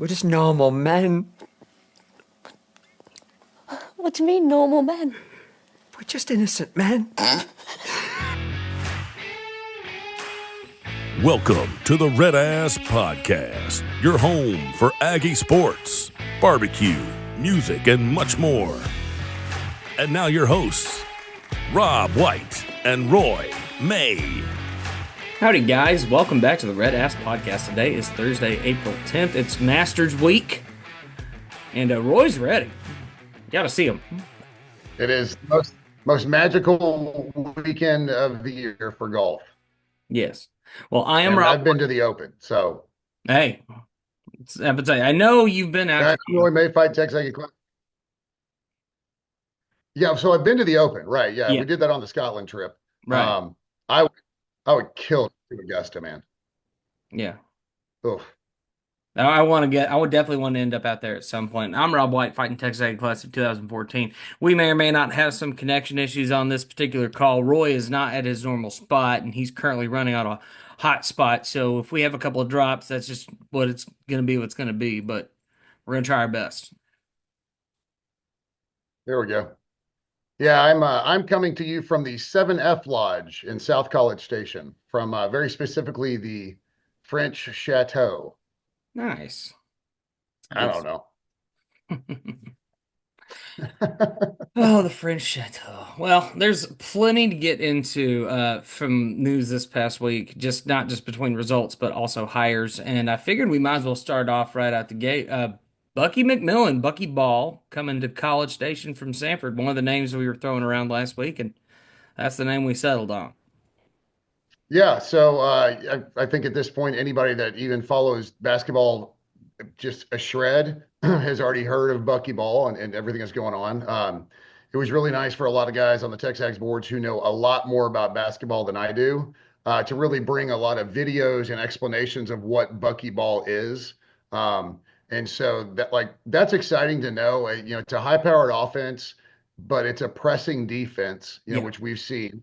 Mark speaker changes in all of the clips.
Speaker 1: We're just normal men.
Speaker 2: What do you mean, normal men?
Speaker 1: We're just innocent men.
Speaker 3: Welcome to the RedAssPodcast, your home for Aggie sports, barbecue, music, and much more. And now your hosts, Rob White and Roy May.
Speaker 4: Howdy, guys. Welcome back to the RedAss Podcast. Today is Thursday, April 10th. It's Masters Week, and Roy's ready. You got to see him.
Speaker 5: It is most magical weekend of the year for golf.
Speaker 4: Yes. Well, I am
Speaker 5: And
Speaker 4: Rob.
Speaker 5: I've been to the Open, so.
Speaker 4: Hey, I know you've been out.
Speaker 5: Roy May fight Texas Aggie Club. Yeah, so I've been to the Open, right? Yeah, we did that on the Scotland trip.
Speaker 4: Right.
Speaker 5: I would kill Augusta, man.
Speaker 4: Yeah.
Speaker 5: Oof.
Speaker 4: I would definitely want to end up out there at some point. I'm Rob White, fighting Texas Aggie Class of 2014. We may or may not have some connection issues on this particular call. Roy is not at his normal spot, and he's currently running out a hot spot. So if we have a couple of drops, that's just what it's going to be, what's going to be. But we're going to try our best.
Speaker 5: There we go. Yeah, I'm coming to you from the 7F Lodge in South College Station, from very specifically the French Chateau.
Speaker 4: Nice.
Speaker 5: I don't know.
Speaker 4: Oh, the French Chateau. Well, there's plenty to get into from news this past week, not just between results, but also hires. And I figured we might as well start off right out the gate. Bucky McMillan, Bucky Ball, coming to College Station from Sanford, one of the names we were throwing around last week, and that's the name we settled on.
Speaker 5: Yeah, so I think at this point, anybody that even follows basketball just a shred has already heard of Bucky Ball and everything that's going on. It was really nice for a lot of guys on the Texags boards who know a lot more about basketball than I do to really bring a lot of videos and explanations of what Bucky Ball is. And so that's exciting to know. It's a high-powered offense, but it's a pressing defense, which we've seen.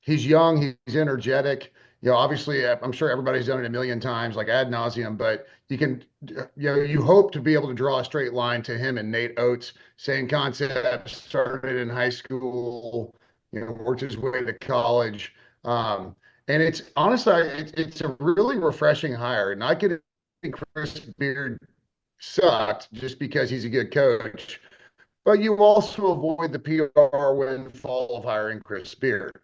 Speaker 5: He's young, he's energetic. Obviously, I'm sure everybody's done it a million times, like ad nauseum, but you hope to be able to draw a straight line to him and Nate Oates. Same concept, started in high school, worked his way to college. And it's honestly, it's a really refreshing hire. Not getting Chris Beard sucked just because he's a good coach, but you also avoid the PR windfall of hiring Chris Beard.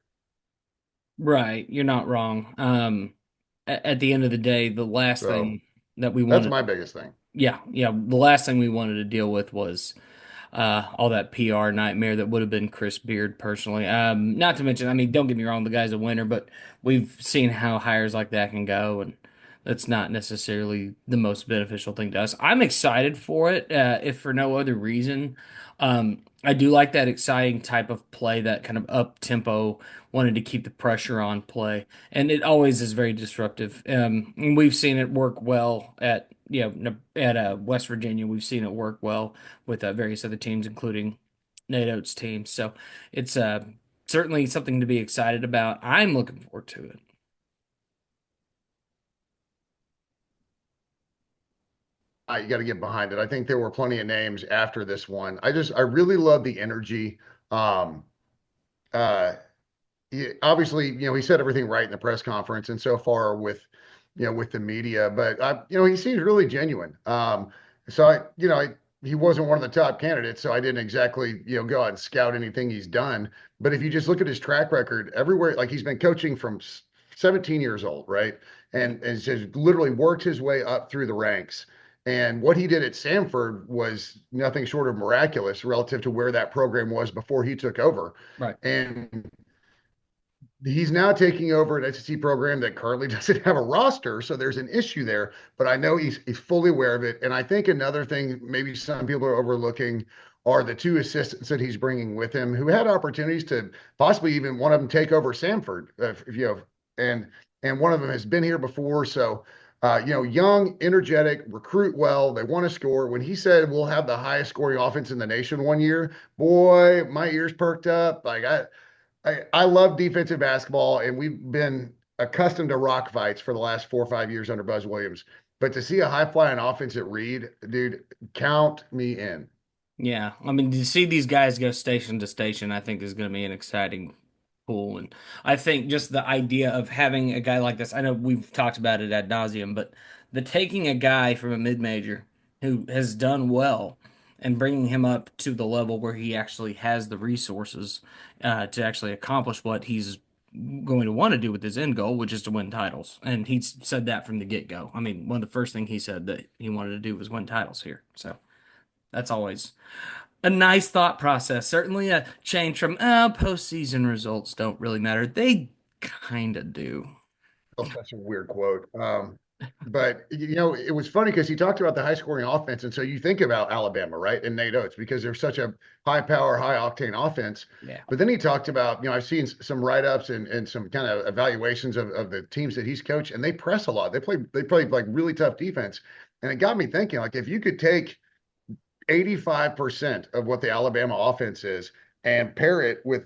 Speaker 4: Right, you're not wrong. At the end of the day, the last thing that we wanted—
Speaker 5: that's my biggest thing.
Speaker 4: Yeah, the last thing we wanted to deal with was all that PR nightmare that would have been Chris Beard personally. Not to mention, I mean, don't get me wrong, the guy's a winner, but we've seen how hires like that can go, and that's not necessarily the most beneficial thing to us. I'm excited for it, if for no other reason. I do like that exciting type of play, that kind of up tempo, wanted to keep the pressure on play, and it always is very disruptive. And we've seen it work well at West Virginia. We've seen it work well with various other teams, including Nate Oates' team. So it's certainly something to be excited about. I'm looking forward to it.
Speaker 5: You got to get behind it. I think there were plenty of names after this one. I really love the energy. Obviously, he said everything right in the press conference and so far with the media, but he seems really genuine. He wasn't one of the top candidates, so I didn't exactly, go out and scout anything he's done. But if you just look at his track record everywhere, like he's been coaching from 17 years old, right? And just literally worked his way up through the ranks. And what he did at Samford was nothing short of miraculous relative to where that program was before he took over.
Speaker 4: Right.
Speaker 5: And he's now taking over an SEC program that currently doesn't have a roster, so there's an issue there. But I know he's fully aware of it. And I think another thing maybe some people are overlooking are the two assistants that he's bringing with him, who had opportunities to possibly even one of them take over Samford, and one of them has been here before. So, young, energetic, recruit well. They want to score. When he said we'll have the highest scoring offense in the nation one year, boy, my ears perked up. Like I love defensive basketball, and we've been accustomed to rock fights for the last 4 or 5 years under Buzz Williams. But to see a high flying offense at Reed, dude, count me in.
Speaker 4: Yeah, I mean, to see these guys go station to station, I think is going to be an exciting pool, and I think just the idea of having a guy like this. I know we've talked about it ad nauseum, but the taking a guy from a mid major who has done well and bringing him up to the level where he actually has the resources to actually accomplish what he's going to want to do with his end goal, which is to win titles. And he said that from the get go. I mean, one of the first things he said that he wanted to do was win titles here. So that's always a nice thought process. Certainly a change from postseason results don't really matter. They kind of do.
Speaker 5: Oh, that's a weird quote. But it was funny because he talked about the high scoring offense, and so you think about Alabama, right, and Nate Oates because they're such a high power, high octane offense.
Speaker 4: Yeah.
Speaker 5: But then he talked about, I've seen some write ups and some kind of evaluations of the teams that he's coached, and they press a lot. They play like really tough defense, and it got me thinking, like, if you could take 85% of what the Alabama offense is and pair it with,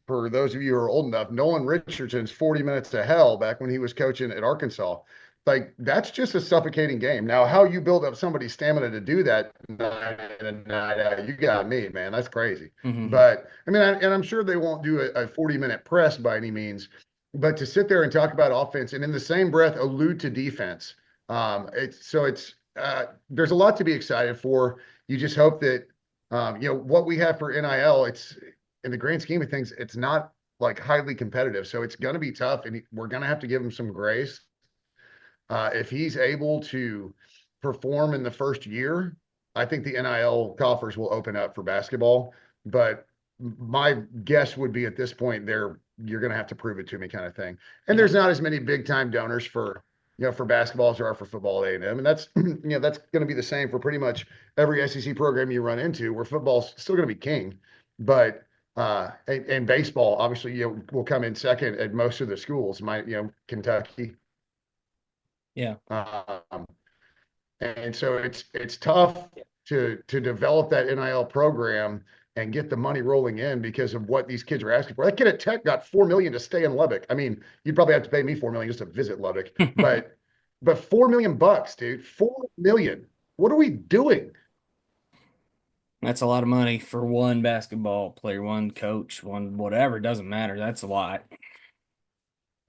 Speaker 5: for those of you who are old enough, Nolan Richardson's 40 minutes to hell back when he was coaching at Arkansas. Like, that's just a suffocating game. Now, how you build up somebody's stamina to do that night in and night out, you got me, man. That's crazy.
Speaker 4: Mm-hmm.
Speaker 5: But I mean, and I'm sure they won't do a 40-minute press by any means, but to sit there and talk about offense and in the same breath allude to defense, there's a lot to be excited for. You just hope that what we have for NIL, it's in the grand scheme of things, it's not like highly competitive. So it's going to be tough, and we're going to have to give him some grace. If he's able to perform in the first year, I think the NIL coffers will open up for basketball. But my guess would be at this point, you're going to have to prove it to me, kind of thing. And there's not as many big time donors for basketball as there are for football at A&M, and that's that's going to be the same for pretty much every SEC program you run into, where football's still going to be king, but and baseball obviously will come in second at most of the schools. Kentucky.
Speaker 4: Yeah.
Speaker 5: And so it's tough to develop that NIL program and get the money rolling in because of what these kids are asking for. That kid at Tech got $4 million to stay in Lubbock. I mean, you'd probably have to pay me $4 million just to visit Lubbock, but $4 million, dude, $4 million. What are we doing?
Speaker 4: That's a lot of money for one basketball player, one coach, one whatever. It doesn't matter. That's a lot.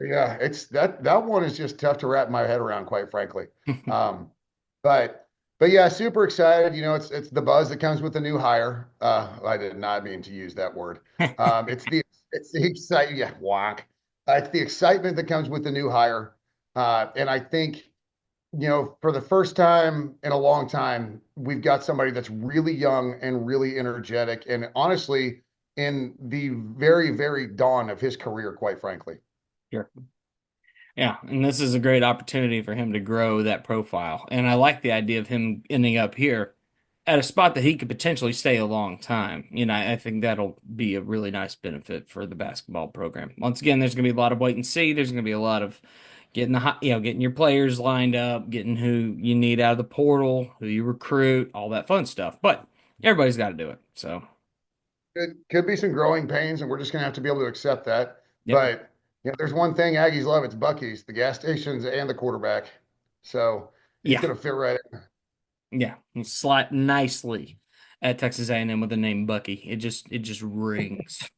Speaker 5: Yeah, it's that one is just tough to wrap my head around, quite frankly. But yeah, super excited. It's the buzz that comes with the new hire. I did not mean to use that word. It's the excitement. Yeah, wonk. It's the excitement that comes with the new hire. And I think, for the first time in a long time, we've got somebody that's really young and really energetic, and honestly, in the very, very dawn of his career, quite frankly.
Speaker 4: Sure. Yeah, and this is a great opportunity for him to grow that profile. And I like the idea of him ending up here at a spot that he could potentially stay a long time. I think that'll be a really nice benefit for the basketball program. Once again, there's going to be a lot of wait and see. There's going to be a lot of getting your players lined up, getting who you need out of the portal, who you recruit, all that fun stuff. But everybody's got to do it. So
Speaker 5: It could be some growing pains, and we're just going to have to be able to accept that.
Speaker 4: Yep.
Speaker 5: But there's one thing Aggies love, it's Bucky's, the gas stations and the quarterback. So he's going to fit right in.
Speaker 4: Yeah, he slot nicely at Texas A&M with the name Bucky. It just rings.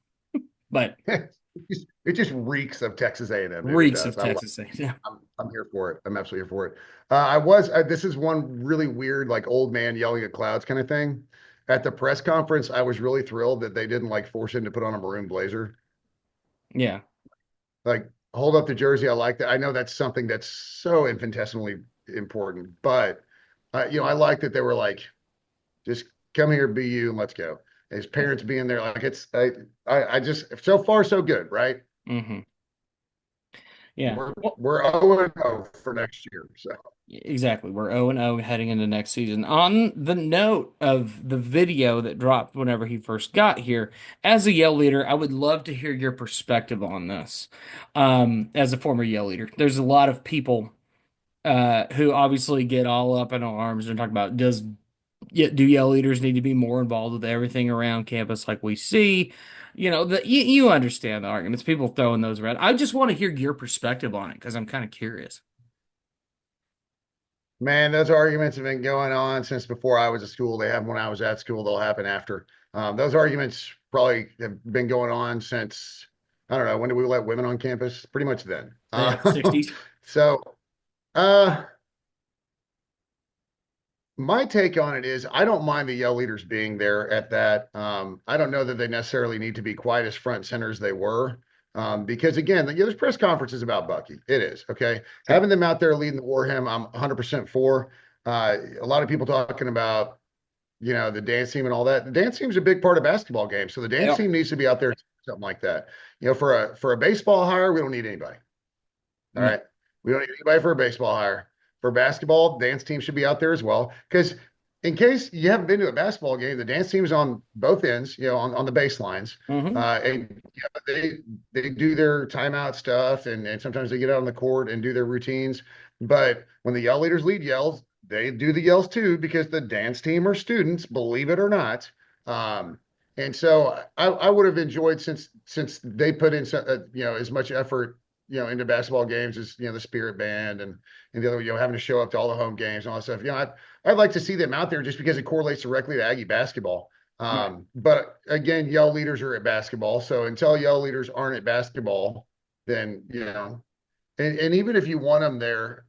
Speaker 4: But
Speaker 5: it just reeks of Texas A&M.
Speaker 4: Reeks of Texas A&M.
Speaker 5: I'm here for it. I'm absolutely here for it. This is one really weird, like, old man yelling at clouds kind of thing. At the press conference, I was really thrilled that they didn't force him to put on a maroon blazer.
Speaker 4: Yeah.
Speaker 5: Like, hold up the jersey. I like that. I know that's something that's so infinitesimally important, but I like that they were like, just come here, be you, and let's go. And his parents being there, like, I just, so far so good, right?
Speaker 4: Mm-hmm. Yeah.
Speaker 5: We're 0-0 for next year. So
Speaker 4: exactly. We're 0-0 heading into next season. On the note of the video that dropped whenever he first got here, as a Yell leader, I would love to hear your perspective on this. As a former Yell leader, there's a lot of people who obviously get all up in arms and talk about do Yell leaders need to be more involved with everything around campus like we see? You understand the arguments. People throwing those around. I just want to hear your perspective on it because I'm kind of curious.
Speaker 5: Man, those arguments have been going on since before I was at school. They happened when I was at school. They'll happen after. Those arguments probably have been going on since, I don't know, when did we let women on campus? Pretty much then.
Speaker 4: Yeah, 60s.
Speaker 5: So, uh, my take on it is I don't mind the yell leaders being there at that. I don't know that they necessarily need to be quite as front and center as they were. Because again, there's press conferences about Bucky. It is okay.
Speaker 4: Sure.
Speaker 5: Having them out there leading the war hymn, I'm 100% for. A lot of people talking about, the dance team and all that. The dance team is a big part of basketball games, so the dance
Speaker 4: Yeah.
Speaker 5: team needs to be out there, something like that. For a baseball hire, we don't need anybody. All
Speaker 4: No.
Speaker 5: right. We don't need anybody for a baseball hire. For basketball, dance team should be out there as well. Because in case you haven't been to a basketball game, the dance team is on both ends, on the baselines.
Speaker 4: Mhm.
Speaker 5: And they do their timeout stuff and sometimes they get out on the court and do their routines. But when the yell leaders lead yells, they do the yells too, because the dance team are students, believe it or not. And so I would have enjoyed since they put in as much effort into basketball games as the Spirit Band and the other having to show up to all the home games and all that stuff. I'd like to see them out there just because it correlates directly to Aggie basketball.
Speaker 4: Right.
Speaker 5: But again, yell leaders are at basketball, so until yell leaders aren't at basketball, then and even if you want them there,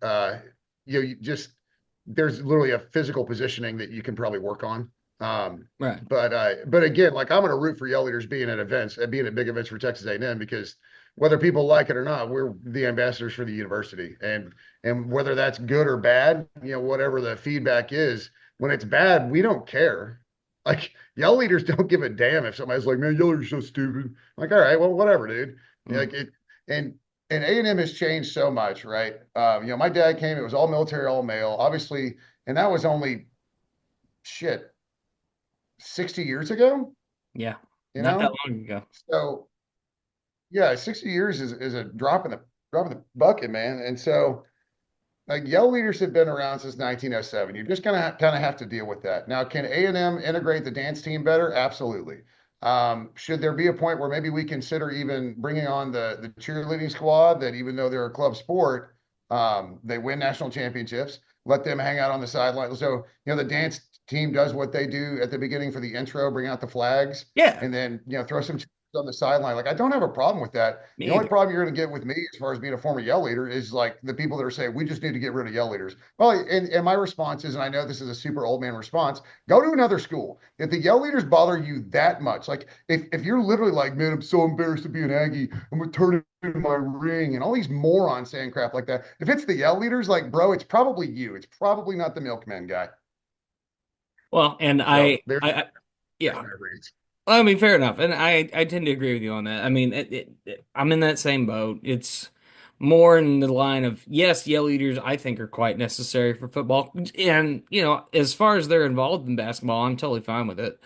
Speaker 5: you just there's literally a physical positioning that you can probably work on.
Speaker 4: Right.
Speaker 5: But again, like I'm going to root for yell leaders being at events, being at big events for Texas A&M, because whether people like it or not, we're the ambassadors for the university, and whether that's good or bad, whatever the feedback is, when it's bad, we don't care. Like yell leaders don't give a damn if somebody's like, man, yell leaders are so stupid. I'm like, all right, well, whatever, dude. Like it, and A&M has changed so much, right? My dad came, it was all military, all male, obviously, and that was only shit 60 years ago,
Speaker 4: Yeah.
Speaker 5: you
Speaker 4: Not that
Speaker 5: know?
Speaker 4: long ago.
Speaker 5: So yeah, 60 years is a drop in the bucket, man. And so like yell leaders have been around since 1907. You're just gonna kind of have to deal with that. Now, can A&M integrate the dance team better? Absolutely. Should there be a point where maybe we consider even bringing on the cheerleading squad that even though they're a club sport, they win national championships, let them hang out on the sideline. So, the dance team does what they do at the beginning for the intro, bring out the flags,
Speaker 4: Yeah.
Speaker 5: and then, throw some on the sideline. Like, I don't have a problem with that.
Speaker 4: Me
Speaker 5: The only
Speaker 4: either.
Speaker 5: problem you're going to get with me as far as being a former yell leader is like the people that are saying, we just need to get rid of yell leaders. Well, and my response is, and I know this is a super old man response, go to another school. If the yell leaders bother you that much, like if you're literally like, man, I'm so embarrassed to be an Aggie, I'm going to turn it in my ring and all these morons saying crap like that. If it's the yell leaders, like, bro, it's probably you. It's probably not the milkman guy.
Speaker 4: Well, and
Speaker 5: So there's
Speaker 4: yeah.
Speaker 5: my reads.
Speaker 4: I mean, fair enough, and I tend to agree with you on that. I mean, I'm in that same boat. It's more in the line of yes, yell leaders I think are quite necessary for football, and as far as they're involved in basketball, I'm totally fine with it.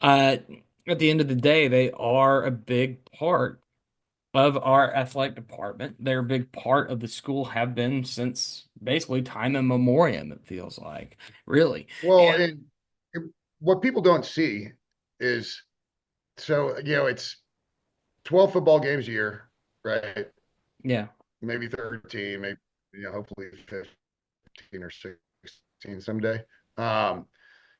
Speaker 4: Uh, at the end of the day, they are a big part of our athletic department. They're a big part of the school, have been since basically time immemorial. It feels like, really,
Speaker 5: Well,
Speaker 4: and
Speaker 5: and what people don't see is so, it's 12 football games a year, right?
Speaker 4: yeah,
Speaker 5: Maybe 13, maybe, hopefully 15 or 16 someday.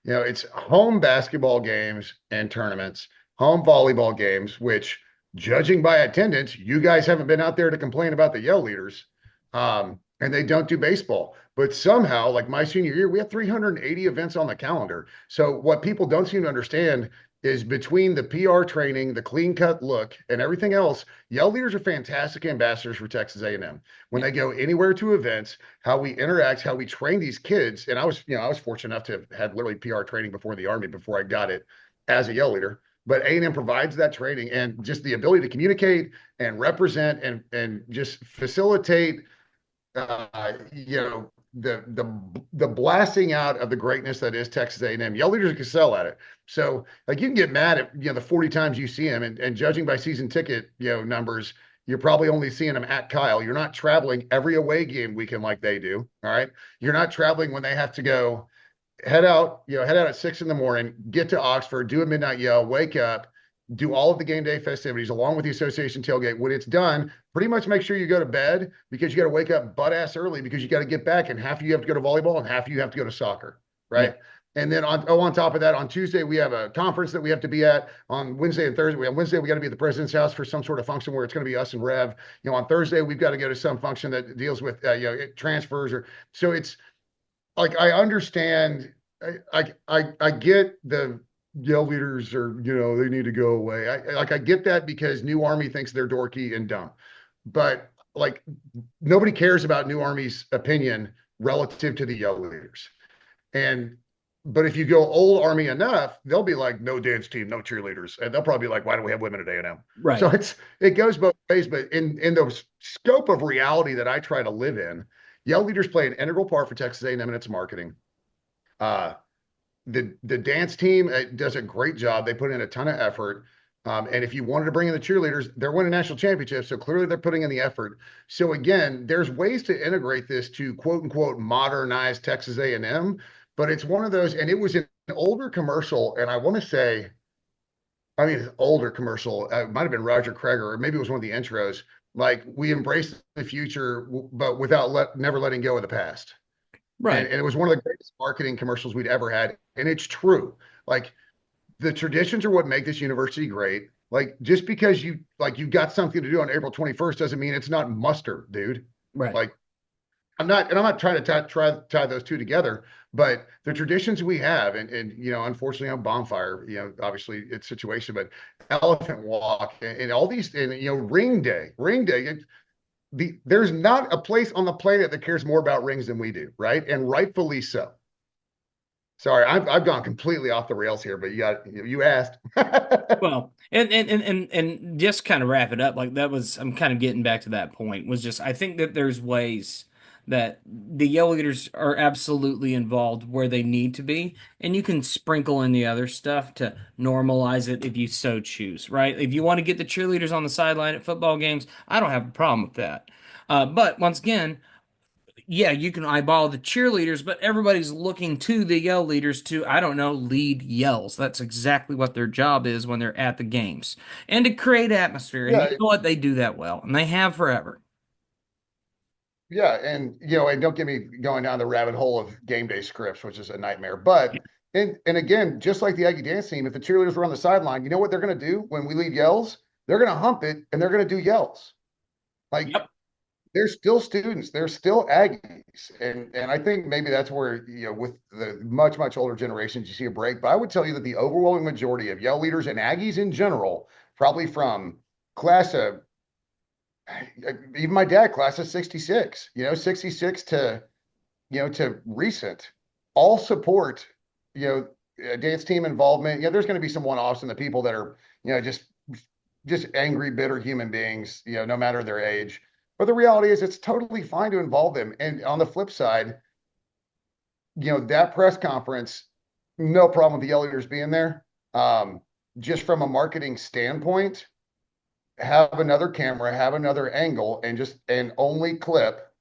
Speaker 5: It's home basketball games and tournaments, home volleyball games, which judging by attendance, you guys haven't been out there to complain about the yell leaders. And they don't do baseball. But somehow, like my senior year, we had 380 events on the calendar. So what people don't seem to understand is between the PR training, the clean cut look, and everything else, yell leaders are fantastic ambassadors for Texas A&M. When they go anywhere to events, how we interact, how we train these kids. And I was fortunate enough to have had literally PR training before the Army, before I got it as a yell leader. But A&M provides that training and just the ability to communicate and represent and just facilitate the blasting out of the greatness that is Texas A&M. Yell leaders can sell at it. So like you can get mad at the 40 times you see them, and judging by season ticket numbers, you're probably only seeing them at Kyle. You're not traveling every away game weekend like they do. All right. You're not traveling when they have to go head out at 6 a.m, get to Oxford, do a midnight yell, wake up, do all of the game day festivities along with the association tailgate. When it's done, pretty much make sure you go to bed because you got to wake up butt ass early because you got to get back, and half of you have to go to volleyball and half of you have to go to soccer, right?
Speaker 4: Yeah.
Speaker 5: And then on top of that, on Tuesday, we have a conference that we have to be at. On Wednesday and Thursday, on Wednesday, we got to be at the president's house for some sort of function where it's going to be us and Rev. On Thursday, we've got to go to some function that deals with, transfers so it's like, I understand. I get the yell leaders are, they need to go away. I get that because New Army thinks they're dorky and dumb, but like nobody cares about New Army's opinion relative to the yell leaders. But if you go old Army enough, they'll be like, no dance team, no cheerleaders. And they'll probably be like, why do we have women at A&M?
Speaker 4: Right.
Speaker 5: So it goes both ways, but in the scope of reality that I try to live in, yell leaders play an integral part for Texas A&M and its marketing. The dance team does a great job. They put in a ton of effort. And if you wanted to bring in the cheerleaders, they're winning national championships. So clearly they're putting in the effort. So again, there's ways to integrate this to quote unquote modernize Texas A&M, but it's one of those, and it was an older commercial. And I want to say, older commercial, it might've been Roger Craig, or maybe it was one of the intros. Like, we embrace the future, but without never letting go of the past.
Speaker 4: Right.
Speaker 5: And it was one of the greatest marketing commercials we'd ever had. And it's true. Like, the traditions are what make this university great. Like, just because you got something to do on April 21st doesn't mean it's not muster, dude.
Speaker 4: Right.
Speaker 5: Like, I'm not trying to tie those two together, but the traditions we have, and unfortunately on Bonfire, obviously it's situation, but Elephant Walk and all these, and Ring Day. There's not a place on the planet that cares more about rings than we do, right? And rightfully so. Sorry, I've gone completely off the rails here, but you asked.
Speaker 4: Well, and just kind of wrap it up, like I'm kind of getting back to that point, was just, I think that there's ways that the yell leaders are absolutely involved where they need to be, and you can sprinkle in the other stuff to normalize it if you so choose, right? If you want to get the cheerleaders on the sideline at football games, I don't have a problem with that. But once again, yeah, you can eyeball the cheerleaders, but everybody's looking to the yell leaders to, I don't know, lead yells. That's exactly what their job is when they're at the games, and to create atmosphere. And you know what? They do that well, and they have forever.
Speaker 5: Yeah, and and don't get me going down the rabbit hole of game day scripts, which is a nightmare. But and again, just like the Aggie dance team, if the cheerleaders were on the sideline, you know what they're going to do when we lead yells? They're going to hump it and they're going to do yells. Like, they're still students, they're still Aggies, and I think maybe that's where with the much older generations you see a break. But I would tell you that the overwhelming majority of yell leaders and Aggies in general, probably from class of, even my dad, class of 66, 66 to recent, all support dance team involvement. There's going to be some one-offs and the people that are just angry, bitter human beings, no matter their age. But the reality is it's totally fine to involve them. And on the flip side, that press conference, no problem with the yell leaders being there. Just from a marketing standpoint, have another camera, have another angle, and only clip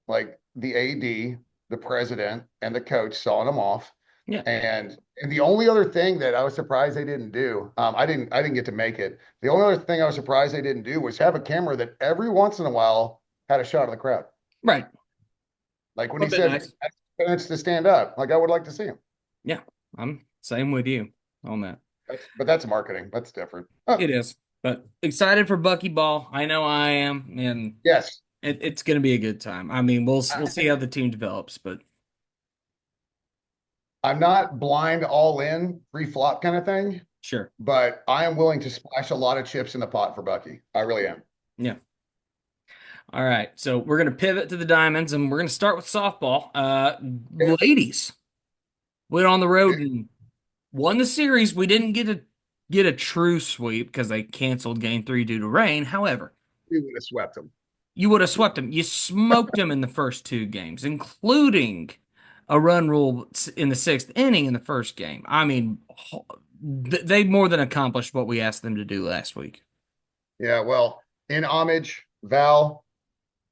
Speaker 5: like the AD, the president, and the coach sawing them off.
Speaker 4: Yeah.
Speaker 5: And the only other thing that I was surprised they didn't do, I didn't get to make it. The only other thing I was surprised they didn't do was have a camera that every once in a while had a shot of the crowd.
Speaker 4: Right.
Speaker 5: Like when he said parents to stand up, like I would like to see him.
Speaker 4: Yeah, I'm same with you on that.
Speaker 5: But that's marketing. That's different.
Speaker 4: It is. But excited for Bucky ball. I know I am, and
Speaker 5: yes,
Speaker 4: it's going to be a good time. I mean, we'll see how the team develops, but
Speaker 5: I'm not blind all in free flop kind of thing.
Speaker 4: Sure.
Speaker 5: But I am willing to splash a lot of chips in the pot for Bucky. I really am.
Speaker 4: Yeah. All right. So we're going to pivot to the diamonds, and we're going to start with softball. Ladies went on the road and won the series. We didn't get a true sweep because they canceled game 3 due to rain. However,
Speaker 5: we would have swept them.
Speaker 4: You would have swept them. You smoked them in the first 2 games, including a run rule in the 6th inning in the first game. I mean, they more than accomplished what we asked them to do last week.
Speaker 5: Yeah, well, in homage, Val,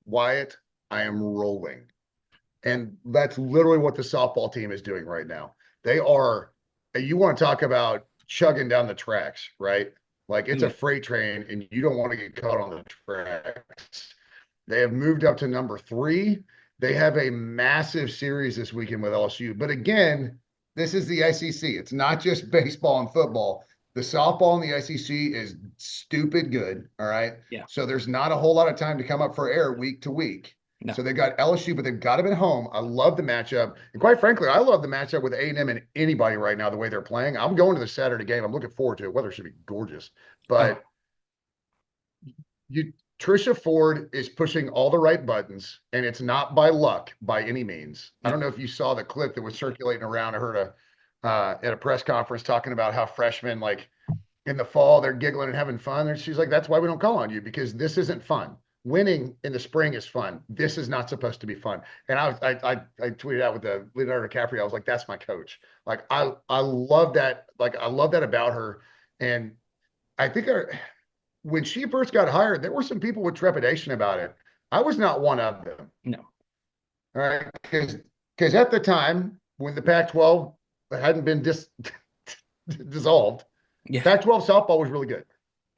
Speaker 5: Wyatt, I am rolling. And that's literally what the softball team is doing right now. They are, you want to talk about chugging down the tracks, right? Like it's a
Speaker 4: Yeah.
Speaker 5: freight train and you don't want to get caught on the tracks. They have moved up to number 3. They have a massive series this weekend with LSU. But again, this is the SEC. It's not just baseball and football. The softball in the SEC is stupid good. All right.
Speaker 4: Yeah.
Speaker 5: So there's not a whole lot of time to come up for air week to week.
Speaker 4: No.
Speaker 5: So they've got LSU, but they've got them at home. I love the matchup. And quite frankly, I love the matchup with A&M and anybody right now, the way they're playing. I'm going to the Saturday game. I'm looking forward to it. Weather should be gorgeous.
Speaker 4: Oh,
Speaker 5: But you Trisha Ford is pushing all the right buttons, and it's not by luck by any means. I
Speaker 4: no.
Speaker 5: don't know if you saw the clip that was circulating around. I heard at a press conference talking about how freshmen like in the fall they're giggling and having fun. And she's like, "That's why we don't call on you because this isn't fun. Winning in the spring is fun. This is not supposed to be fun." And I tweeted out with the Leonardo DiCaprio. I was like, "That's my coach." Like I love that. Like I love that about her, and I think when she first got hired, there were some people with trepidation about it. I was not one of them.
Speaker 4: No.
Speaker 5: All right. Because at the time, when the Pac 12 hadn't been dissolved,
Speaker 4: Yeah.
Speaker 5: Pac 12 softball was really good.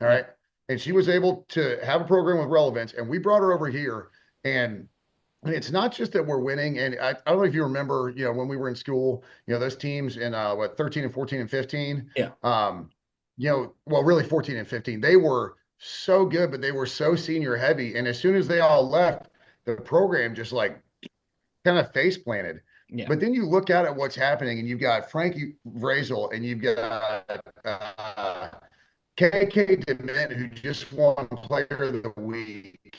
Speaker 5: All right. And she was able to have a program with relevance. And we brought her over here. And it's not just that we're winning. And I don't know if you remember, when we were in school, those teams in 13 and 14 and 15.
Speaker 4: Yeah.
Speaker 5: Well, really 14 and 15, they were so good, but they were so senior heavy. And as soon as they all left, the program just like kind of face planted.
Speaker 4: Yeah.
Speaker 5: But then you look at what's happening, and you've got Frankie Vrazel, and you've got KK DeMint, who just won Player of the Week,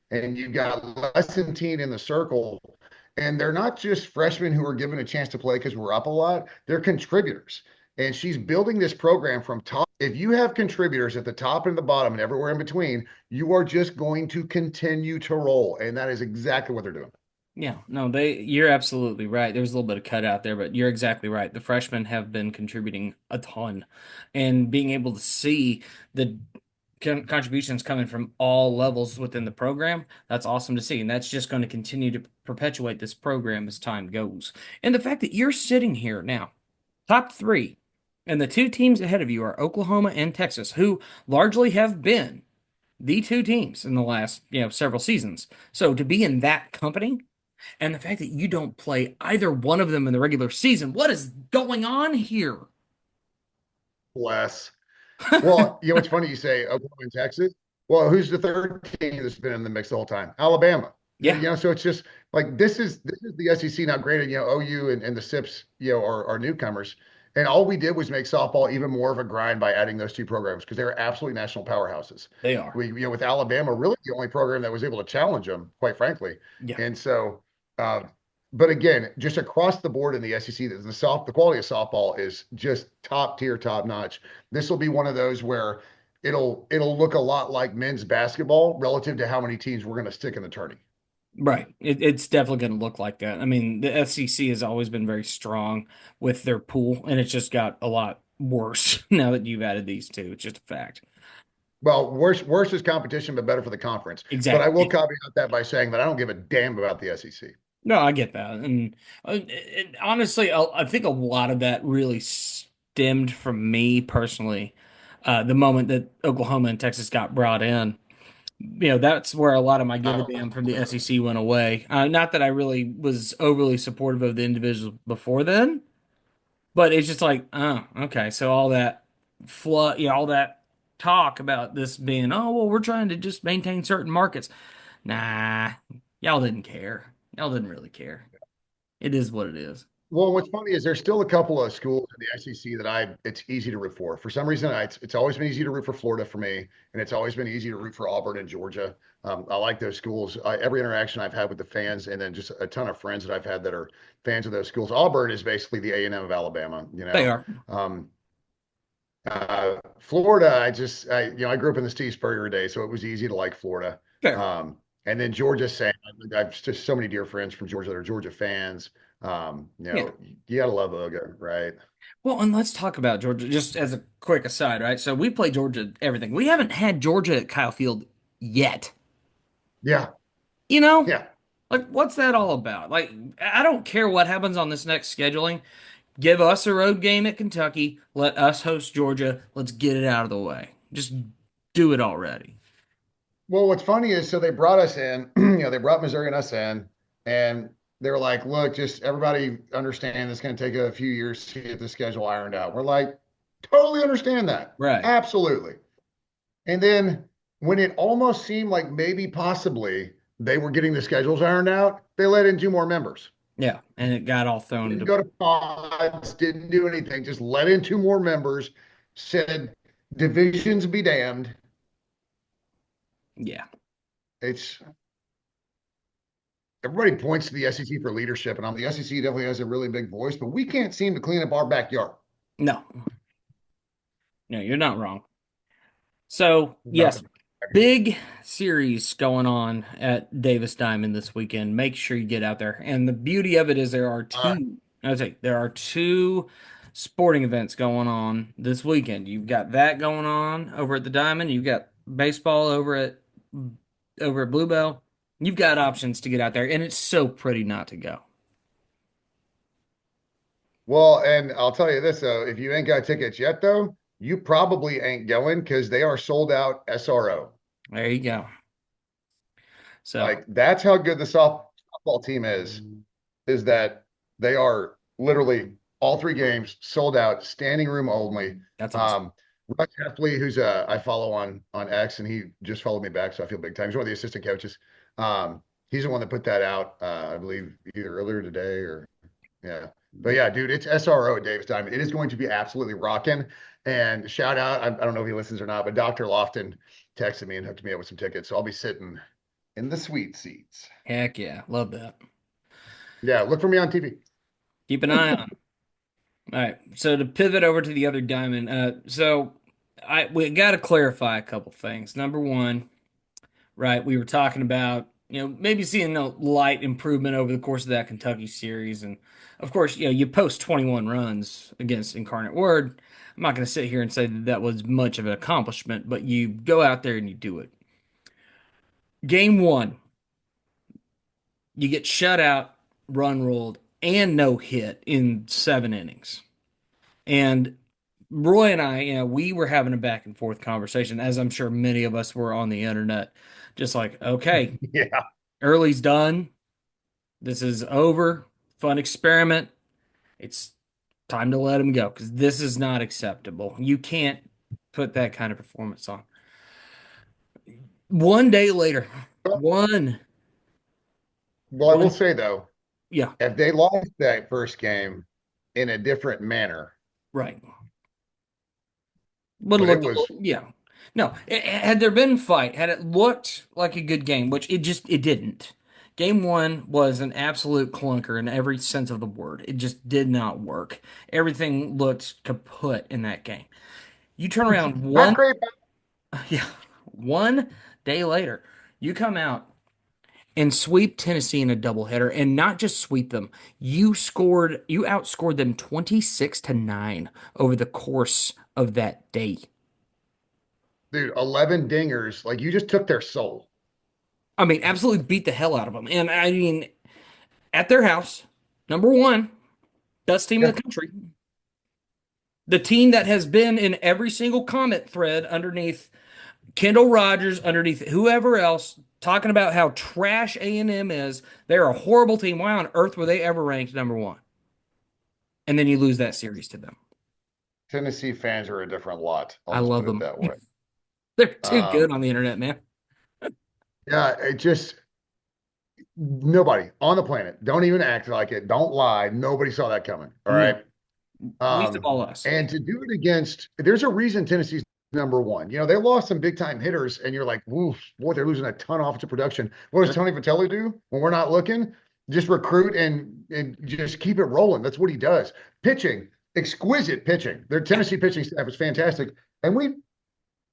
Speaker 5: and you've got Lessentine in the circle. And they're not just freshmen who are given a chance to play because we're up a lot, they're contributors. And she's building this program from top. If you have contributors at the top and the bottom and everywhere in between, you are just going to continue to roll. And that is exactly what they're doing.
Speaker 4: Yeah, no, you're absolutely right. There's a little bit of cut out there, but you're exactly right. The freshmen have been contributing a ton, and being able to see the contributions coming from all levels within the program, that's awesome to see. And that's just going to continue to perpetuate this program as time goes. And the fact that you're sitting here now, top 3, and the 2 teams ahead of you are Oklahoma and Texas, who largely have been the 2 teams in the last, several seasons. So to be in that company, and the fact that you don't play either one of them in the regular season, what is going on here?
Speaker 5: Bless. Well, it's funny you say Oklahoma and Texas. Well, who's the third team that's been in the mix the whole time? Alabama.
Speaker 4: Yeah.
Speaker 5: So it's just like this is the SEC. Now, granted, OU and the SIPs, are newcomers. And all we did was make softball even more of a grind by adding those 2 programs because they're absolutely national powerhouses.
Speaker 4: They are.
Speaker 5: With Alabama, really the only program that was able to challenge them, quite frankly.
Speaker 4: Yeah.
Speaker 5: And so, but again, just across the board in the SEC, the quality of softball is just top tier, top notch. This will be one of those where it'll look a lot like men's basketball relative to how many teams we're going to stick in the tourney.
Speaker 4: Right. It's definitely going to look like that. I mean, the SEC has always been very strong with their pool, and it's just got a lot worse now that you've added these 2. It's just a fact.
Speaker 5: Well, worse is competition, but better for the conference.
Speaker 4: Exactly.
Speaker 5: But I will caveat that by saying that I don't give a damn about the SEC.
Speaker 4: No, I get that. And honestly, I think a lot of that really stemmed from me personally. The moment that Oklahoma and Texas got brought in, that's where a lot of my give a damn from the SEC went away. Not that I really was overly supportive of the individuals before then, but it's just like, oh, okay. So all that all that talk about this being, oh, well, we're trying to just maintain certain markets. Nah, y'all didn't care. Y'all didn't really care. It is what it is.
Speaker 5: Well, what's funny is there's still a couple of schools in the SEC that it's easy to root for. For some reason, it's always been easy to root for Florida for me, and it's always been easy to root for Auburn and Georgia. I like those schools. Every interaction I've had with the fans, and then just a ton of friends that I've had that are fans of those schools. Auburn is basically the A&M of Alabama.
Speaker 4: They are.
Speaker 5: Florida, I grew up in the Steve Spurrier days, so it was easy to like Florida.
Speaker 4: Fair.
Speaker 5: And then Georgia, same. I've just so many dear friends from Georgia that are Georgia fans. You gotta love Uga, right?
Speaker 4: Well, and let's talk about Georgia just as a quick aside, right? So we play Georgia everything. We haven't had Georgia at Kyle Field yet.
Speaker 5: Yeah.
Speaker 4: Yeah.
Speaker 5: Yeah.
Speaker 4: Like, what's that all about? Like, I don't care what happens on this next scheduling. Give us a road game at Kentucky. Let us host Georgia. Let's get it out of the way. Just do it already.
Speaker 5: Well, what's funny is, so they brought us in, they brought Missouri and us in, and they were like, look, just everybody understand it's going to take a few years to get the schedule ironed out. We're like, totally understand that.
Speaker 4: Right.
Speaker 5: Absolutely. And then when it almost seemed like maybe possibly they were getting the schedules ironed out, they let in two more members.
Speaker 4: Yeah. And it got all thrown
Speaker 5: Didn't
Speaker 4: to.
Speaker 5: go to pods, didn't do anything, just let in two more members, said divisions be damned.
Speaker 4: Yeah.
Speaker 5: It's everybody points to the SEC for leadership, and the SEC definitely has a really big voice, but we can't seem to clean up our backyard.
Speaker 4: No. No, you're not wrong. So,
Speaker 5: Not
Speaker 4: yes,
Speaker 5: the-
Speaker 4: big series going on at Davis Diamond this weekend. Make sure you get out there. And the beauty of it is there are two sporting events going on this weekend. You've got that going on over at the Diamond. You've got baseball over at Bluebell. You've got options to get out there, and it's so pretty not to go.
Speaker 5: Well, and I'll tell you this though, if you ain't got tickets yet though, you probably ain't going because they are sold out SRO.
Speaker 4: There you go. So,
Speaker 5: Like that's how good the softball team is that they are literally all three games sold out, standing room only.
Speaker 4: that's awesome.
Speaker 5: Russ Heffley, who's I follow on X, and he just followed me back, so I feel big time. He's one of the assistant coaches. He's the one that put that out, I believe, either earlier today or yeah. But yeah, dude, it's SRO at Davis Diamond. It is going to be absolutely rocking. And shout out, I don't know if he listens or not, but Dr. Lofton texted me and hooked me up with some tickets, so I'll be sitting in the sweet seats.
Speaker 4: Heck yeah. Love that.
Speaker 5: Yeah, look for me on TV.
Speaker 4: Keep an eye on. All right. So to pivot over to the other diamond, we got to clarify a couple things. Number one, right? We were talking about maybe seeing a light improvement over the course of that Kentucky series, and of course you post 21 runs against Incarnate Word. I'm not going to sit here and say that was much of an accomplishment, but you go out there and you do it. Game one, you get shut out, run ruled, and no hit in 7 innings. And Roy and I, we were having a back and forth conversation, as I'm sure many of us were on the internet. Just like, okay,
Speaker 5: Yeah.
Speaker 4: Early's done. This is over. Fun experiment. It's time to let him go because this is not acceptable. You can't put that kind of performance on. One day later, one.
Speaker 5: Well, I will say though,
Speaker 4: Yeah,
Speaker 5: if they lost that first game in a different manner,
Speaker 4: right. Would
Speaker 5: but
Speaker 4: have
Speaker 5: it
Speaker 4: looked,
Speaker 5: was
Speaker 4: yeah. No, had there been fight, had it looked like a good game, which it didn't. Game one was an absolute clunker in every sense of the word. It just did not work. Everything looked kaput in that game. You turn around
Speaker 5: not great.
Speaker 4: yeah, 1 day later, you come out and sweep Tennessee in a doubleheader, and not just sweep them. You outscored them 26-9 over the course of that day.
Speaker 5: Dude, 11 dingers. Like you just took their soul.
Speaker 4: I mean, absolutely beat the hell out of them. And I mean, at their house, number one, best team in the country. The team that has been in every single comment thread underneath Kendall Rogers, underneath whoever else, talking about how trash A&M is. They're a horrible team. Why on earth were they ever ranked number one? And then you lose that series to them.
Speaker 5: Tennessee fans are a different lot.
Speaker 4: I
Speaker 5: I'll just
Speaker 4: love
Speaker 5: put it
Speaker 4: them.
Speaker 5: that way.
Speaker 4: They're too good on the internet, man.
Speaker 5: Yeah, it just nobody on the planet. Don't even act like it. Don't lie. Nobody saw that coming. All right.
Speaker 4: Least of all us.
Speaker 5: And to do it against, there's a reason Tennessee's number one. They lost some big time hitters, and you're like, oof, boy, they're losing a ton of offensive production. What does Tony Vitello do when we're not looking? Just recruit and just keep it rolling. That's what he does. Pitching, exquisite pitching. Their Tennessee pitching staff is fantastic, and we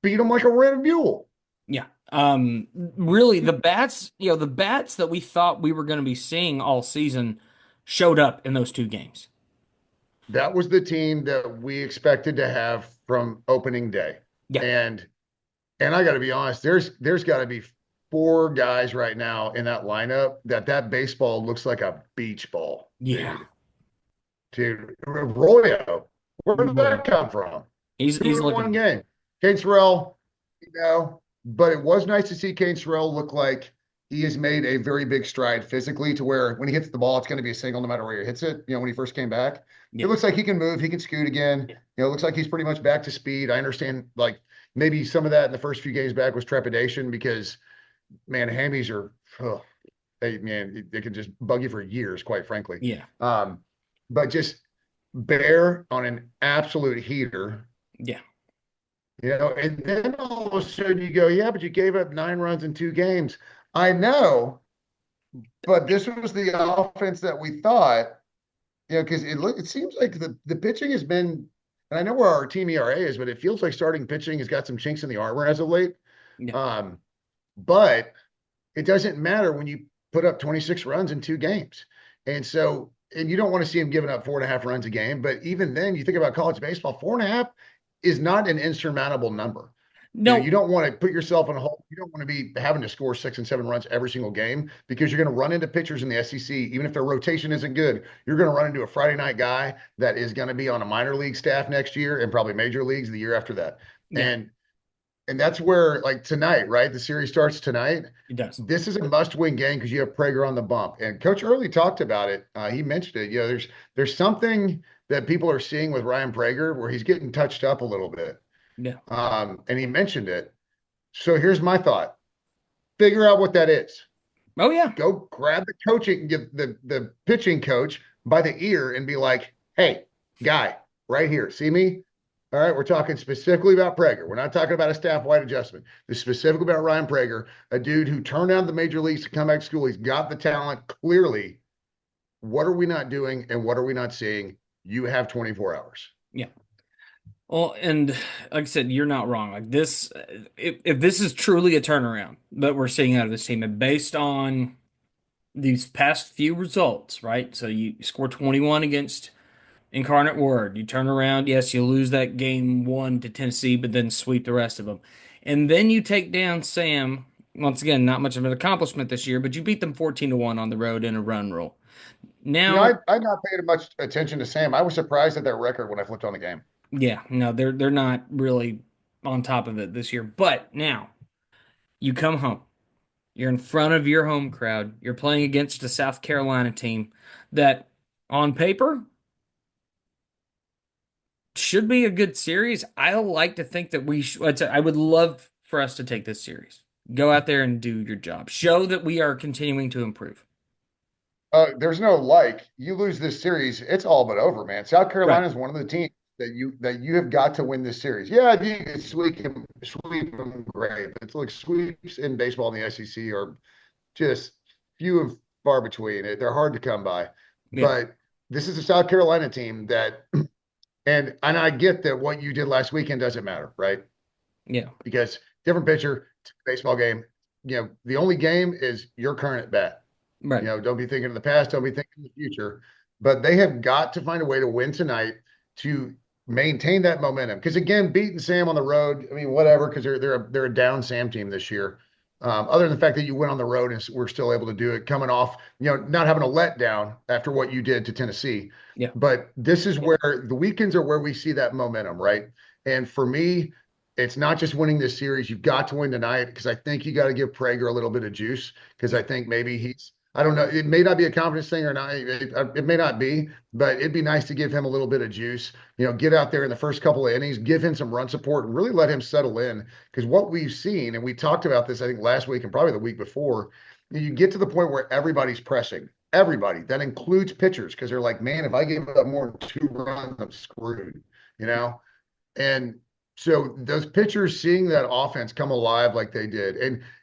Speaker 5: beat them like a red mule.
Speaker 4: Yeah. Really, the bats that we thought we were going to be seeing all season showed up in those two games.
Speaker 5: That was the team that we expected to have from opening day.
Speaker 4: Yeah.
Speaker 5: And I got to be honest, there's got to be 4 guys right now in that lineup that baseball looks like a beach ball.
Speaker 4: Yeah.
Speaker 5: Dude. Dude, Arroyo, where did
Speaker 4: Royal.
Speaker 5: that come from?
Speaker 4: He's
Speaker 5: Two in one
Speaker 4: looking.
Speaker 5: game. Kane Sorrell, but it was nice to see Kane Sorrell look like he has made a very big stride physically to where when he hits the ball, it's going to be a single no matter where he hits it. When he first came back, it
Speaker 4: Yeah.
Speaker 5: looks like he can move, he can scoot again. It looks like he's pretty much back to speed. I understand, like maybe some of that in the first few games back was trepidation because, man, hammies are, oh, they can just bug you for years, quite frankly.
Speaker 4: Yeah.
Speaker 5: But just Bear on an absolute heater.
Speaker 4: Yeah.
Speaker 5: And then all of a sudden you go, yeah, but you gave up 9 runs in 2 games. I know, but this was the offense that we thought, because it seems like the pitching has been, and I know where our team ERA is, but it feels like starting pitching has got some chinks in the armor as of late.
Speaker 4: Yeah.
Speaker 5: But it doesn't matter when you put up 26 runs in 2 games. And so, and you don't want to see him giving up 4.5 runs a game, but even then you think about college baseball, 4.5 is not an insurmountable number.
Speaker 4: No.
Speaker 5: You don't want to put yourself in a hole. You don't want to be having to score 6 and 7 runs every single game because you're going to run into pitchers in the SEC. Even if their rotation isn't good, you're going to run into a Friday night guy that is going to be on a minor league staff next year and probably major leagues the year after that.
Speaker 4: Yeah.
Speaker 5: And that's where, like tonight, right? The series starts tonight.
Speaker 4: It does.
Speaker 5: This is a must-win game because you have Prager on the bump. And Coach Early talked about it. He mentioned it. There's something that people are seeing with Ryan Prager where he's getting touched up a little bit.
Speaker 4: Yeah.
Speaker 5: And he mentioned it. So here's my thought. Figure out what that is.
Speaker 4: Oh, yeah.
Speaker 5: Go grab the coaching, give the pitching coach by the ear and be like, hey, guy, right here. See me? All right, we're talking specifically about Prager. We're not talking about a staff-wide adjustment. This is specifically about Ryan Prager, a dude who turned down the major leagues to come back to school. He's got the talent clearly. What are we not doing and what are we not seeing? You have 24 hours.
Speaker 4: Yeah. Well, and like I said, you're not wrong. Like this, if this is truly a turnaround that we're seeing out of this team, and based on these past few results, right? So you score 21 against Incarnate Word. You turn around, yes, you lose that game 1 to Tennessee, but then sweep the rest of them. And then you take down Sam. Once again, not much of an accomplishment this year, but you beat them 14-1 on the road in a run rule. Now,
Speaker 5: I not paid much attention to Sam. I was surprised at their record when I flipped on the game.
Speaker 4: yeah, no, they're not really on top of it this year. But now you come home. You're in front of your home crowd. You're playing against a South Carolina team that, on paper, should be a good series. I like to think that I would love for us to take this series. Go out there and do your job. Show that we are continuing to improve.
Speaker 5: There's no you lose this series, it's all but over, man. South Carolina is one of the teams that you have got to win this series. Yeah, if you can sweep them, great. But it's like sweeps in baseball in the SEC are just few and far between. They're hard to come by. Yeah. But this is a South Carolina team that, and I get that what you did last weekend doesn't matter, right?
Speaker 4: Yeah.
Speaker 5: Because different pitcher, baseball game. The only game is your current at bat.
Speaker 4: Right.
Speaker 5: Don't be thinking of the past, don't be thinking of the future. But they have got to find a way to win tonight to maintain that momentum. Because again, beating Sam on the road, I mean, whatever, because they're a down Sam team this year. Other than the fact that you went on the road and we're still able to do it, coming off, not having a letdown after what you did to Tennessee.
Speaker 4: Yeah.
Speaker 5: But this is where the weekends are where we see that momentum, right? And for me, it's not just winning this series. You've got to win tonight because I think you got to give Prager a little bit of juice because I think maybe I don't know. It may not be a confidence thing or not. It may not be, but it'd be nice to give him a little bit of juice. Get out there in the first couple of innings, give him some run support, and really let him settle in. Because what we've seen, and we talked about this, I think, last week and probably the week before, you get to the point where everybody's pressing. Everybody. That includes pitchers because they're like, man, if I give up more than 2 runs, I'm screwed, And so those pitchers seeing that offense come alive like they did.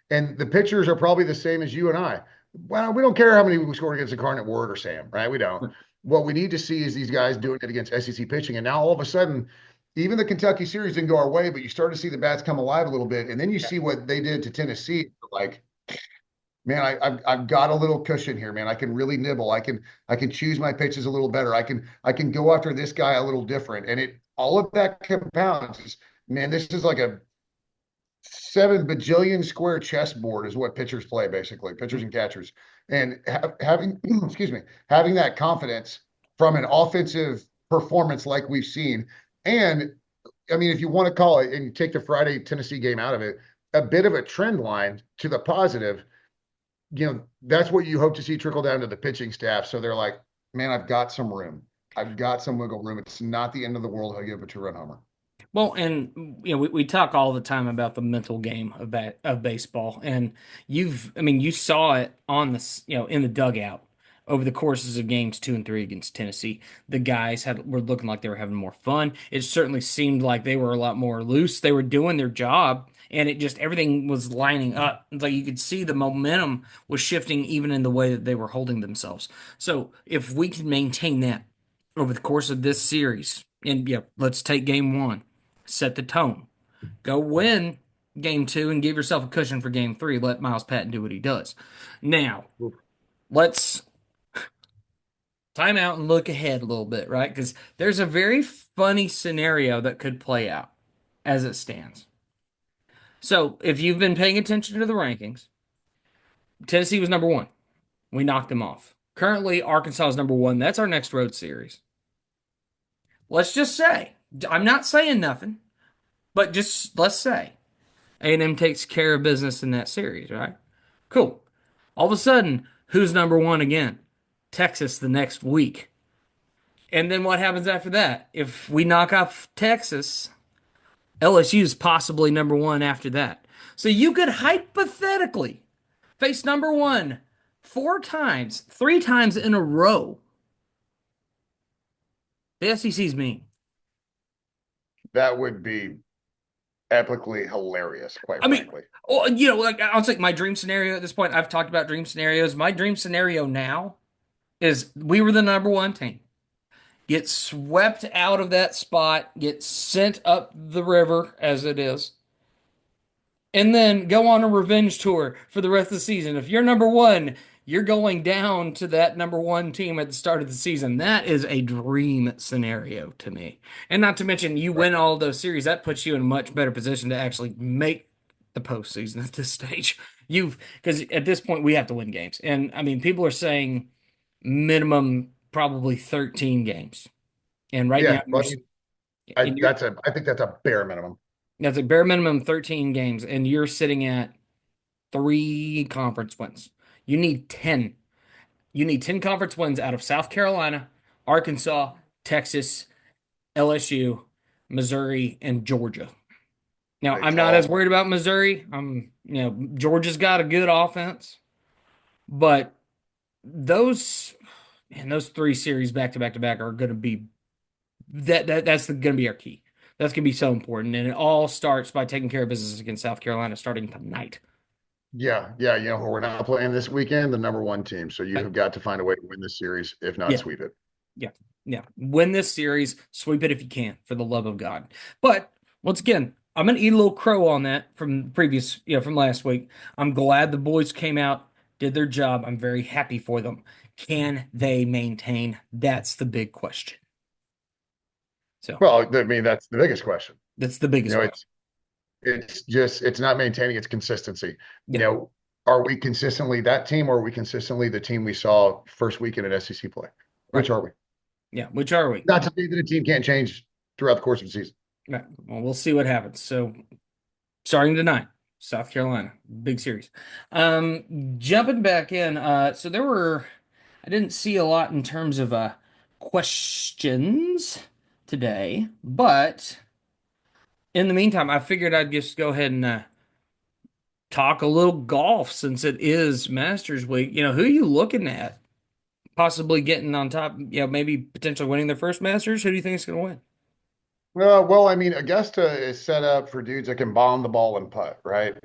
Speaker 5: And the pitchers are probably the same as you and I. Well, we don't care how many we scored against Incarnate Word or Sam, right? We don't. What we need to see is these guys doing it against SEC pitching. And now all of a sudden, even the Kentucky series didn't go our way, but you start to see the bats come alive a little bit. And then you see what they did to Tennessee. Like, man, I've got a little cushion here, man. I can really nibble. I can choose my pitches a little better. I can go after this guy a little different. And all of that compounds. Man, this is like a 7 bajillion square chessboard is what pitchers play, basically, pitchers and catchers. And having, having that confidence from an offensive performance like we've seen. And I mean, if you want to call it and you take the Friday Tennessee game out of it, a bit of a trend line to the positive, that's what you hope to see trickle down to the pitching staff. So they're like, man, I've got some room. I've got some wiggle room. It's not the end of the world. I'll give a 2-run homer.
Speaker 4: Well, and we talk all the time about the mental game of baseball, and you saw it on in the dugout over the courses of games 2 and 3 against Tennessee. The guys were looking like they were having more fun. It certainly seemed like they were a lot more loose. They were doing their job, and it just everything was lining up. It's like you could see the momentum was shifting even in the way that they were holding themselves. So if we can maintain that over the course of this series, and let's take game 1. Set the tone. Go win game 2 and give yourself a cushion for game 3. Let Miles Patton do what he does. Now, let's time out and look ahead a little bit, right? Because there's a very funny scenario that could play out as it stands. So, if you've been paying attention to the rankings, Tennessee was number 1. We knocked them off. Currently, Arkansas is number 1. That's our next road series. Let's just say, I'm not saying nothing, but just let's say A&M takes care of business in that series, right? Cool. All of a sudden, who's number 1 again? Texas the next week. And then what happens after that? If we knock off Texas, LSU is possibly number 1 after that. So you could hypothetically face number 1 3 times in a row. The SEC's mean.
Speaker 5: That would be epically hilarious, quite frankly.
Speaker 4: Well, I'll say my dream scenario at this point. I've talked about dream scenarios. My dream scenario now is we were the number 1 team. Get swept out of that spot, get sent up the river as it is, and then go on a revenge tour for the rest of the season. If you're number 1, you're going down to that number 1 team at the start of the season. That is a dream scenario to me. And not to mention, you win all of those series, that puts you in a much better position to actually make the postseason at this stage. Because at this point, we have to win games. And, people are saying minimum probably 13 games. And right now,
Speaker 5: I think that's a bare minimum.
Speaker 4: That's a bare minimum 13 games, and you're sitting at 3 conference wins. You need 10. You need 10 conference wins out of South Carolina, Arkansas, Texas, LSU, Missouri, and Georgia. Now, I'm not as worried about Missouri. Georgia's got a good offense, but those 3 series back to back to back are going to be that's going to be our key. That's going to be so important, and it all starts by taking care of business against South Carolina starting tonight.
Speaker 5: Yeah. We're not playing this weekend, the number 1 team. So you have got to find a way to win this series, if not sweep it.
Speaker 4: Yeah. Win this series, sweep it if you can, for the love of God. But once again, I'm gonna eat a little crow on that from previous, from last week. I'm glad the boys came out, did their job. I'm very happy for them. Can they maintain? That's the big question. So,
Speaker 5: well, that's the biggest question.
Speaker 4: That's the biggest question.
Speaker 5: It's not maintaining its consistency. Are we consistently that team, or are we consistently the team we saw first weekend at SEC play? Which are we?
Speaker 4: Yeah, which are we?
Speaker 5: Not to say that a team can't change throughout the course of the season.
Speaker 4: Right. Well, we'll see what happens. So, starting tonight, South Carolina, big series. Jumping back in, so I didn't see a lot in terms of questions today, but in the meantime, I figured I'd just go ahead and talk a little golf since it is Masters Week. Who are you looking at possibly getting on top, maybe potentially winning their first Masters? Who do you think is going to win?
Speaker 5: Well, Augusta is set up for dudes that can bomb the ball and putt, right?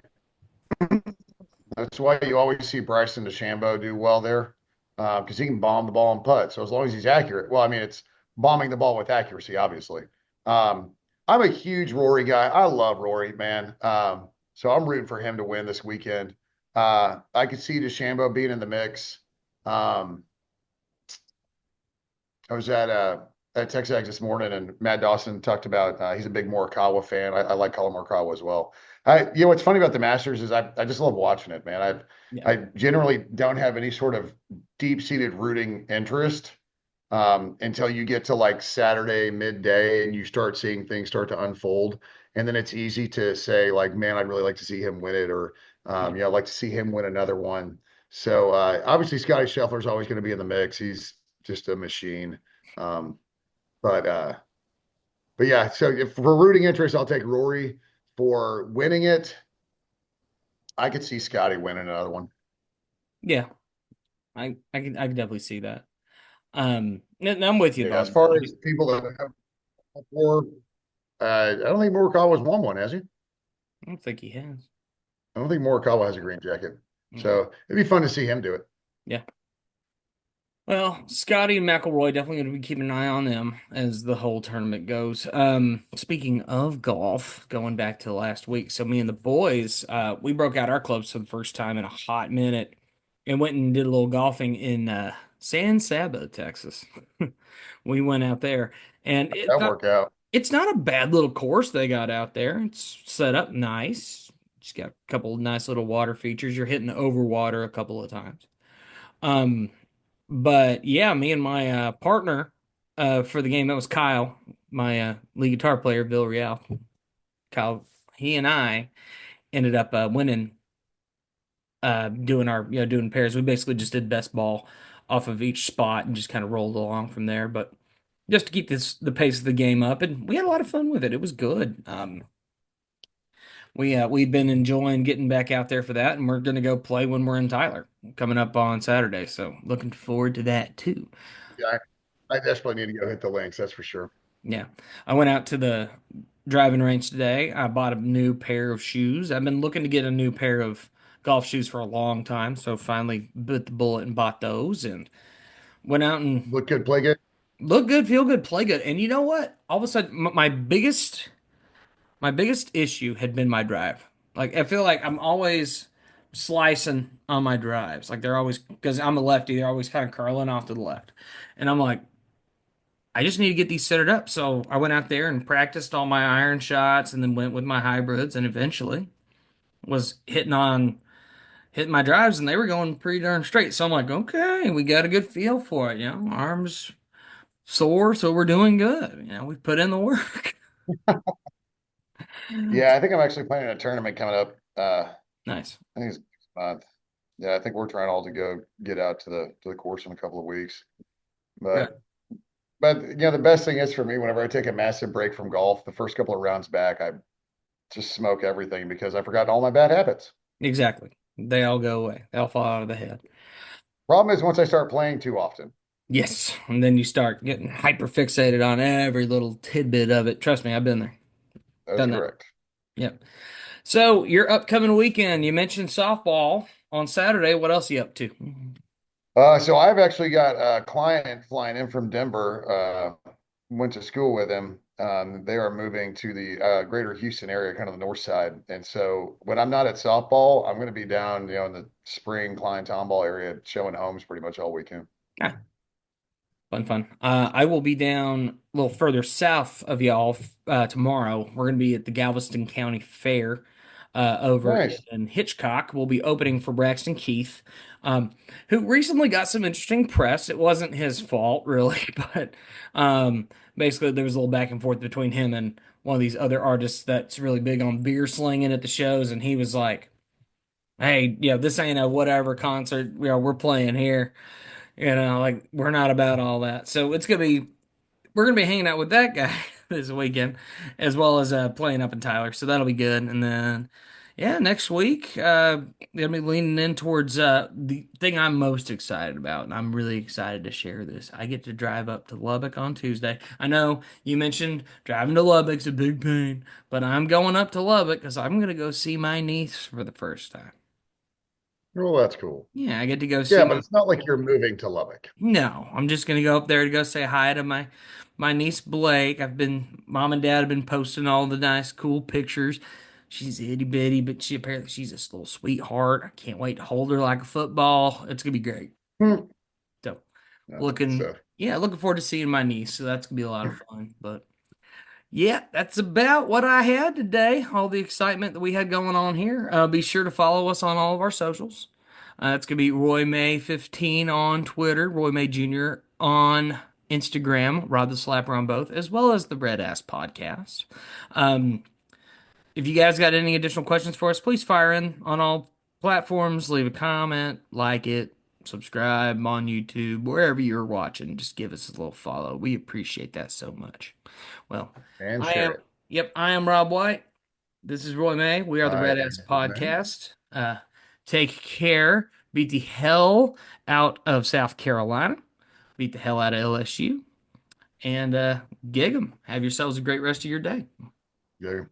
Speaker 5: That's why you always see Bryson DeChambeau do well there, because he can bomb the ball and putt. So as long as he's accurate, it's bombing the ball with accuracy, obviously. I'm a huge Rory guy. I love Rory, man. So I'm rooting for him to win this weekend. I could see DeChambeau being in the mix. I was at Texas Ag this morning, and Matt Dawson talked about he's a big Morikawa fan. I like Colin Morikawa as well. What's funny about the Masters is I just love watching it, man. I generally don't have any sort of deep-seated rooting interest. until you get to like Saturday midday and you start seeing things start to unfold. And then it's easy to say like, man, I'd really like to see him win it, or I'd like to see him win another one. So obviously Scotty Scheffler's always going to be in the mix. He's just a machine. Um, but uh, but yeah, so if for rooting interest, I'll take Rory. For winning it, I could see Scotty winning another one.
Speaker 4: Yeah, I can definitely see that. And I'm with you
Speaker 5: Yeah,
Speaker 4: though.
Speaker 5: as far as people that have before, I don't think Morikawa's won one, has he?
Speaker 4: I don't think he has.
Speaker 5: I don't think Morikawa has a green jacket.
Speaker 4: Okay.
Speaker 5: So it'd be fun to see him do it.
Speaker 4: Yeah. Well, Scotty and McIlroy definitely going to be keeping an eye on them as the whole tournament goes. Speaking of golf, going back to last week, so me and the boys, we broke out our clubs for the first time in a hot minute and went and did a little golfing in San Saba, Texas. We went out there, and
Speaker 5: That work out.
Speaker 4: it's not a bad little course they got out there. It's set up nice. Just got a couple of nice little water features. You're hitting over water a couple of times. Um, but yeah, me and my partner for the game, that was Kyle, my lead guitar player, Bill Real. Kyle, he and I ended up winning, doing our doing pairs. We basically just did best ball off of each spot and just kind of rolled along from there. But just to keep the pace of the game up, and we had a lot of fun with it. It was good. We'd been enjoying getting back out there for that, and we're gonna go play when we're in Tyler coming up on Saturday. So looking forward to that too.
Speaker 5: Yeah, I desperately need to go hit the links, that's for sure.
Speaker 4: Yeah. I went out to the driving range today. I bought a new pair of shoes. I've been looking to get a new pair of golf shoes for a long time, so finally bit the bullet and bought those and went out and
Speaker 5: Look good, play good.
Speaker 4: look good, feel good, play good. And you know what? All of a sudden my biggest issue had been my drive. Like I feel like I'm always slicing on my drives. Like they're always, because I'm a lefty, they're always kind of curling off to the left. And I'm like, I just need to get these set up. So I went out there and practiced all my iron shots and then went with my hybrids and eventually was hitting my drives and they were going pretty darn straight. So I'm like, okay, we got a good feel for it. Arms sore, so we're doing good. We put in the work.
Speaker 5: Yeah, I think I'm actually planning a tournament coming up.
Speaker 4: Nice.
Speaker 5: I think it's next month. Yeah, I think we're trying all to go get out to the course in a couple of weeks.
Speaker 4: Right.
Speaker 5: But the best thing is for me, whenever I take a massive break from golf, the first couple of rounds back, I just smoke everything because I forgot all my bad habits.
Speaker 4: Exactly. They all go away. They all fall out of the head.
Speaker 5: Problem is once I start playing too often.
Speaker 4: Yes. And then you start getting hyper fixated on every little tidbit of it. Trust me, I've been there.
Speaker 5: That's
Speaker 4: Done that.
Speaker 5: correct.
Speaker 4: Yep. So your upcoming weekend, you mentioned softball on Saturday. What else are you up to?
Speaker 5: So I've actually got a client flying in from Denver. Went to school with him. They are moving to the greater Houston area, kind of the north side. And so when I'm not at softball, I'm going to be down, in the spring Klein Tomball area showing homes pretty much all weekend.
Speaker 4: Ah, fun. I will be down a little further south of y'all tomorrow. We're going to be at the Galveston County Fair over
Speaker 5: Nice.
Speaker 4: in Hitchcock. We'll be opening for Braxton Keith, who recently got some interesting press. It wasn't his fault, really, but basically there was a little back and forth between him and one of these other artists that's really big on beer slinging at the shows, and he was like, "Hey, this ain't a whatever concert. We're playing here." Like we're not about all that. So we're gonna be hanging out with that guy this weekend, as well as playing up in Tyler. So that'll be good. And then next week, gonna be leaning in towards the thing I'm most excited about, and I'm really excited to share this. I get to drive up to Lubbock on Tuesday. I know you mentioned driving to Lubbock's a big pain, but I'm going up to Lubbock because I'm gonna go see my niece for the first time.
Speaker 5: Well, that's cool.
Speaker 4: Yeah, I get to go
Speaker 5: Yeah,
Speaker 4: see.
Speaker 5: but it's not like you're moving to Lubbock.
Speaker 4: No, I'm just gonna go up there to go say hi to my niece Blake. Mom and Dad have been posting all the nice, cool pictures. She's itty bitty, but she's this little sweetheart. I can't wait to hold her like a football. It's gonna be great.
Speaker 5: Hmm.
Speaker 4: So
Speaker 5: That's good
Speaker 4: looking,
Speaker 5: stuff.
Speaker 4: yeah, looking forward to seeing my niece. So that's gonna be a lot of fun. But yeah, that's about what I had today. All the excitement that we had going on here. Be sure to follow us on all of our socials. It's going to be Roy May 15 on Twitter, Roy May Jr. on Instagram, Rod the Slapper on both, as well as the Red Ass Podcast. Um, if you guys got any additional questions for us, please fire in on all platforms. Leave a comment, like it, subscribe on YouTube, wherever you're watching. Just give us a little follow. We appreciate that so much. Well,
Speaker 5: And
Speaker 4: I
Speaker 5: share
Speaker 4: am,
Speaker 5: it.
Speaker 4: yep, I am Rob White. This is Roy May. We are the
Speaker 5: I
Speaker 4: Red Ass
Speaker 5: am man.
Speaker 4: Podcast. Take care. Beat the hell out of South Carolina. Beat the hell out of LSU. And gig 'em. Have yourselves a great rest of your day.
Speaker 5: Yeah.